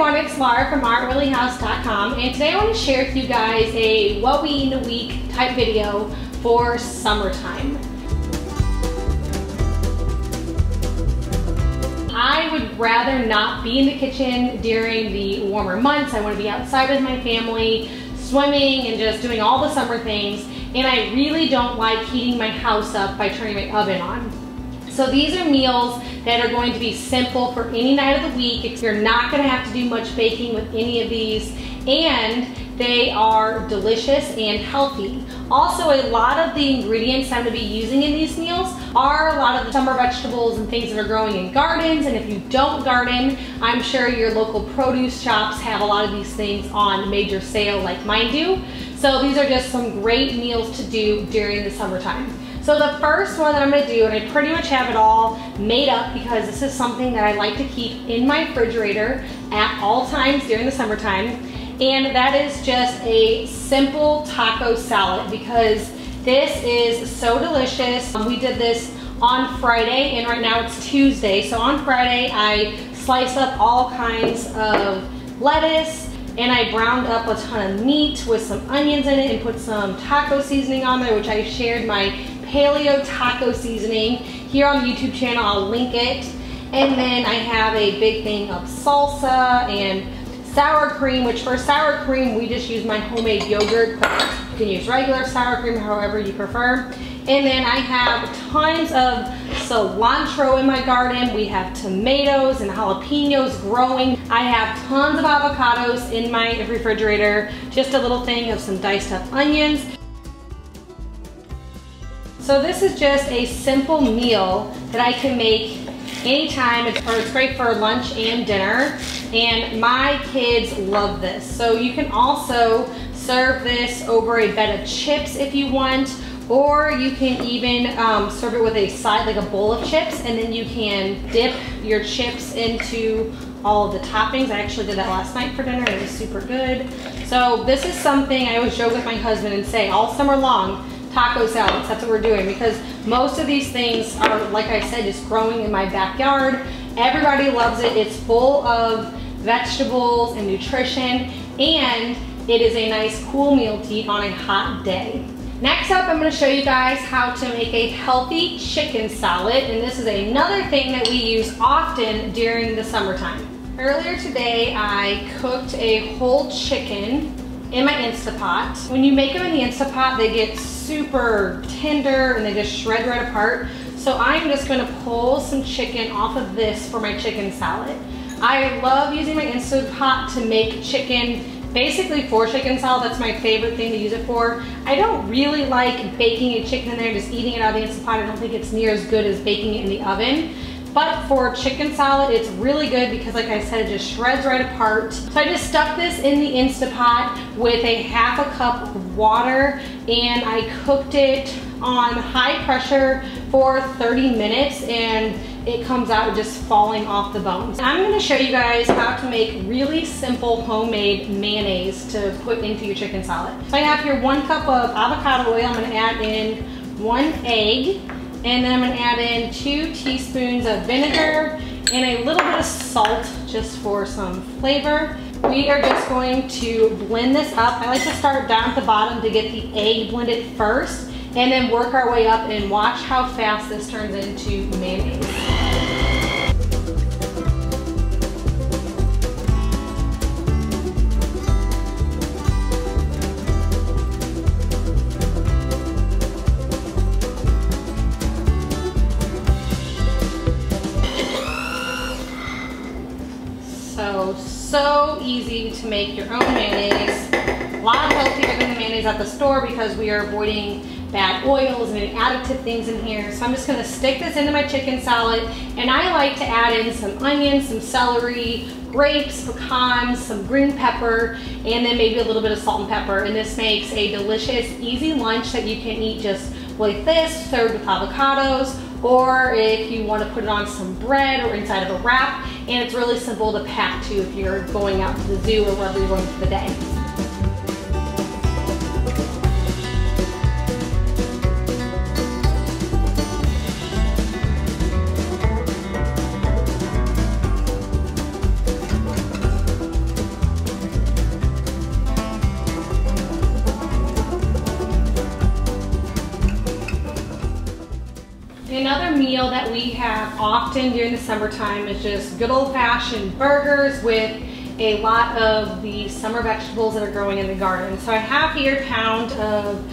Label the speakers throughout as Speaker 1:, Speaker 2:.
Speaker 1: everyone, it's Laura from ArtReallyHouse.com, and today I want to share with you guys a what we eat in a week type video for summertime. I would rather not be in the kitchen during the warmer months. I want to be outside with my family, swimming and just doing all the summer things, and I really don't like heating my house up by turning my oven on. So these are meals that are going to be simple for any night of the week. You're not going to have to do much baking with any of these, and they are delicious and healthy. Also, a lot of the ingredients I'm going to be using in these meals are a lot of the summer vegetables and things that are growing in gardens, and if you don't garden, I'm sure your local produce shops have a lot of these things on major sale like mine do. So these are just some great meals to do during the summertime. So the first one that I'm going to do, and I pretty much have it all made up because this is something that I like to keep in my refrigerator at all times during the summertime, and that is just a simple taco salad because this is so delicious. We did this on Friday and right now it's Tuesday. So on Friday I sliced up all kinds of lettuce and I browned up a ton of meat with some onions in it and put some taco seasoning on there, which I shared my paleo taco seasoning here on the YouTube channel. I'll link it. And then I have a big thing of salsa and sour cream, which for sour cream we just use my homemade yogurt, but you can use regular sour cream however you prefer. And then I have tons of cilantro in my garden. We have tomatoes and jalapenos growing. I have tons of avocados in my refrigerator. Just a little thing of some diced up onions. So this is just a simple meal that I can make anytime. It's great for lunch and dinner, and my kids love this. So you can also serve this over a bed of chips if you want, or you can even serve it with a side, like a bowl of chips, and then you can dip your chips into all of the toppings. I actually did that last night for dinner. It was super good. So this is something I always joke with my husband and say all summer long, taco salads, that's what we're doing, because most of these things are, like I said, just growing in my backyard. Everybody loves it. It's full of vegetables and nutrition, and it is a nice cool meal to eat on a hot day. Next up, I'm going to show you guys how to make a healthy chicken salad, and this is another thing that we use often during the summertime. Earlier today, I cooked a whole chicken in my Instapot. When you make them in the Instapot, they get super tender and they just shred right apart. So I'm just gonna pull some chicken off of this for my chicken salad. I love using my Instapot to make chicken, basically for chicken salad. That's my favorite thing to use it for. I don't really like baking a chicken in there, just eating it out of the Instapot. I don't think it's near as good as baking it in the oven. But for chicken salad, it's really good because, like I said, it just shreds right apart. So I just stuck this in the Instapot with a half a cup of water, and I cooked it on high pressure for 30 minutes, and it comes out just falling off the bones. I'm gonna show you guys how to make really simple homemade mayonnaise to put into your chicken salad. So I have here 1 cup of avocado oil. I'm gonna add in 1 egg. And then I'm going to add in 2 teaspoons of vinegar and a little bit of salt just for some flavor. We are just going to blend this up. I like to start down at the bottom to get the egg blended first and then work our way up, and watch how fast this turns into mayonnaise. So easy to make your own mayonnaise. A lot healthier than the mayonnaise at the store because we are avoiding bad oils and additive things in here. So I'm just gonna stick this into my chicken salad, and I like to add in some onions, some celery, grapes, pecans, some green pepper, and then maybe a little bit of salt and pepper. And this makes a delicious, easy lunch that you can eat just like this, served with avocados, or if you want to put it on some bread or inside of a wrap. And it's really simple to pack too if you're going out to the zoo or wherever you're going for the day. meal that we have often during the summertime is just good old-fashioned burgers with a lot of the summer vegetables that are growing in the garden. So I have here a pound of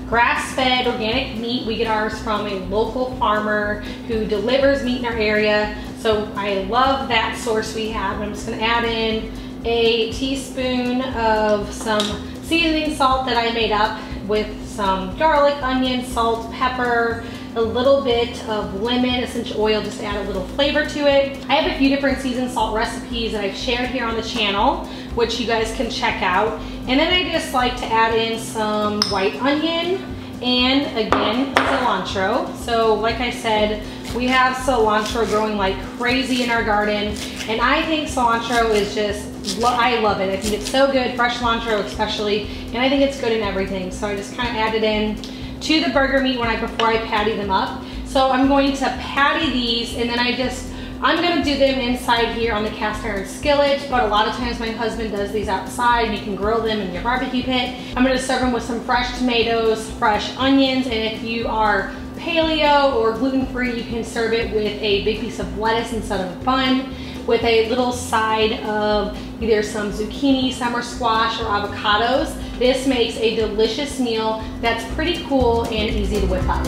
Speaker 1: grass-fed organic meat. We get ours from a local farmer who delivers meat in our area. So I love that source we have. I'm just gonna add in a teaspoon of some seasoning salt that I made up with some garlic, onion, salt, pepper, a little bit of lemon essential oil just to add a little flavor to it. I have a few different seasoned salt recipes that I've shared here on the channel, which you guys can check out. And then I just like to add in some white onion and again, cilantro. So like I said, we have cilantro growing like crazy in our garden. And I think cilantro is just, I love it. I think it's so good, fresh cilantro especially. And I think it's good in everything. So I just kind of add it in to the burger meat before I patty them up. So I'm going to patty these and then I'm gonna do them inside here on the cast iron skillet, but a lot of times my husband does these outside. You can grill them in your barbecue pit. I'm gonna serve them with some fresh tomatoes, fresh onions, and if you are paleo or gluten-free, you can serve it with a big piece of lettuce instead of a bun, with a little side of either some zucchini, summer squash, or avocados. This makes a delicious meal that's pretty cool and easy to whip up.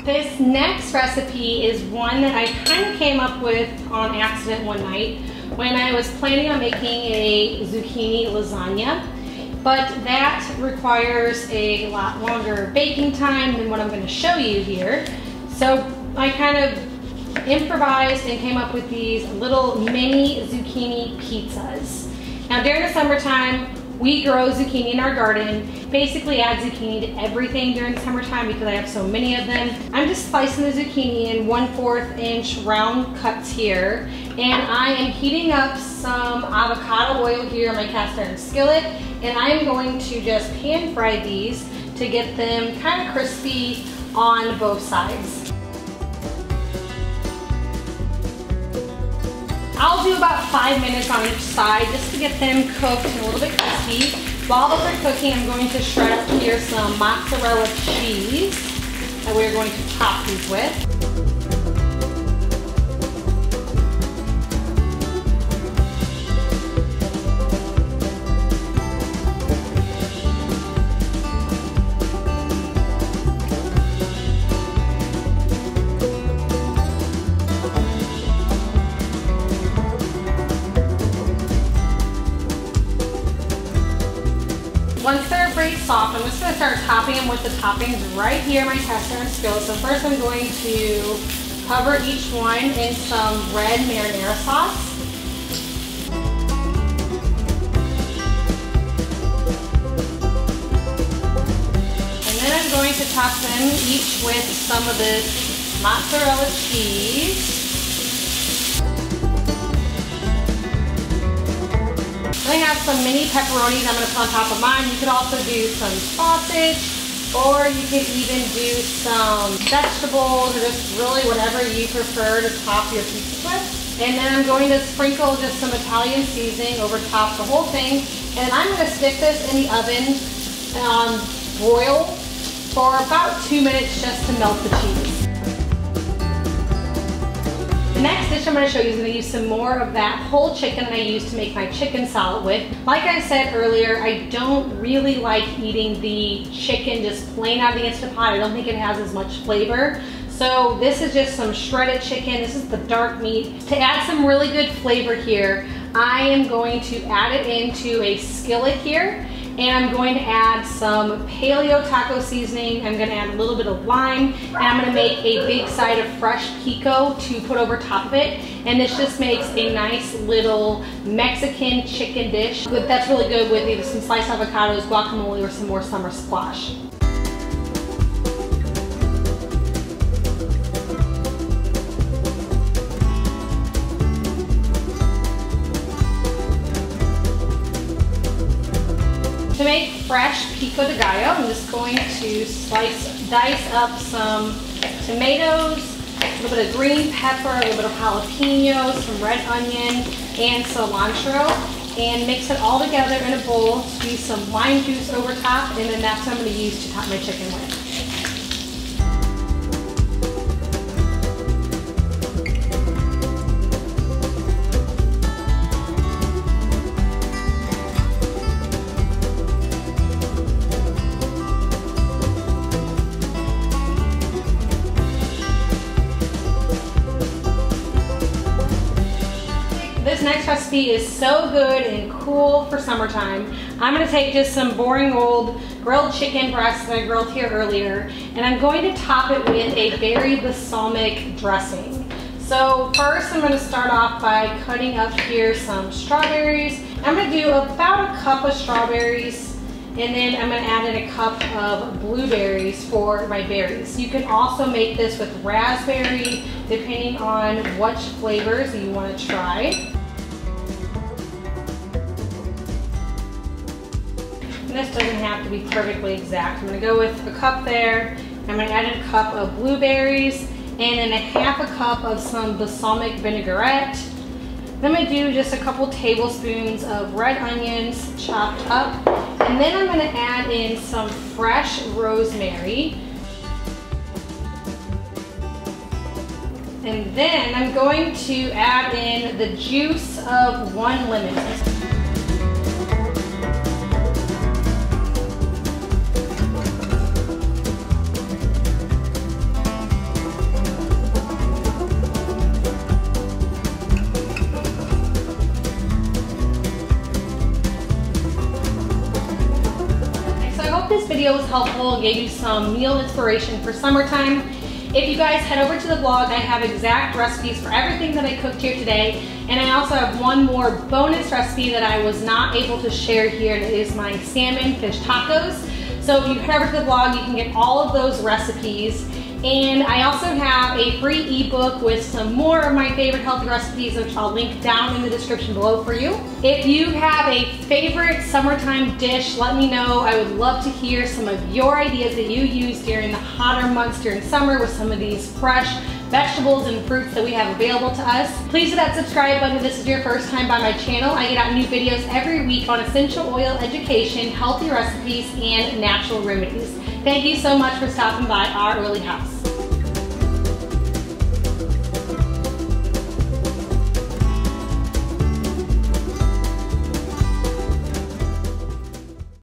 Speaker 1: This next recipe is one that I kind of came up with on accident one night when I was planning on making a zucchini lasagna, but that requires a lot longer baking time than what I'm going to show you here. So I kind of improvised and came up with these little mini zucchini pizzas. Now during the summertime, we grow zucchini in our garden. Basically add zucchini to everything during the summertime because I have so many of them. I'm just slicing the zucchini in 1/4 inch round cuts here. And I am heating up some avocado oil here on my cast iron skillet. And I'm going to just pan fry these to get them kind of crispy on both sides. I'll do about 5 minutes on each side just to get them cooked and a little bit crispy. While those are cooking, I'm going to shred up here some mozzarella cheese that we're going to top these with. Once they're pretty soft, I'm just going to start topping them with the toppings right here in my cast iron skillet. So first I'm going to cover each one in some red marinara sauce. And then I'm going to top them each with some of this mozzarella cheese. I have some mini pepperonis I'm going to put on top of mine. You could also do some sausage, or you could even do some vegetables, or just really whatever you prefer to top your pizza with. And then I'm going to sprinkle just some Italian seasoning over top the whole thing. And I'm going to stick this in the oven on broil for about 2 minutes just to melt the cheese. The next dish I'm going to show you is going to use some more of that whole chicken that I used to make my chicken salad with. Like I said earlier, I don't really like eating the chicken just plain out of the Instant Pot. I don't think it has as much flavor. So this is just some shredded chicken. This is the dark meat. To add some really good flavor here, I am going to add it into a skillet here. and I'm going to add some paleo taco seasoning. I'm going to add a little bit of lime, and I'm going to make a big side of fresh pico to put over top of it. And this just makes a nice little Mexican chicken dish that's really good with either some sliced avocados, guacamole, or some more summer squash. To make fresh pico de gallo, I'm just going to dice up some tomatoes, a little bit of green pepper, a little bit of jalapeno, some red onion, and cilantro, and mix it all together in a bowl. Squeeze some lime juice over top, and then that's what I'm going to use to top my chicken with. This next recipe is so good and cool for summertime. I'm going to take just some boring old grilled chicken breasts that I grilled here earlier, and I'm going to top it with a berry balsamic dressing. So first I'm going to start off by cutting up here some strawberries. I'm going to do about a cup of strawberries, and then I'm going to add in a cup of blueberries for my berries. You can also make this with raspberry, depending on which flavors you want to try. This doesn't have to be perfectly exact. I'm going to go with a cup there. I'm going to add in a cup of blueberries and then a half a cup of some balsamic vinaigrette. Then I'm going to do just a couple tablespoons of red onions chopped up. And then I'm going to add in some fresh rosemary. And then I'm going to add in the juice of 1 lemon. This video was helpful and gave you some meal inspiration for summertime. If you guys head over to the blog, I have exact recipes for everything that I cooked here today, and I also have one more bonus recipe that I was not able to share here, and it is my salmon fish tacos. So if you head over to the blog, you can get all of those recipes. And I also have a free ebook with some more of my favorite healthy recipes, which I'll link down in the description below for you. If you have a favorite summertime dish, let me know. I would love to hear some of your ideas that you use during the hotter months during summer with some of these fresh vegetables and fruits that we have available to us. Please hit that subscribe button if this is your first time by my channel. I get out new videos every week on essential oil education, healthy recipes, and natural remedies. Thank you so much for stopping by our oily house.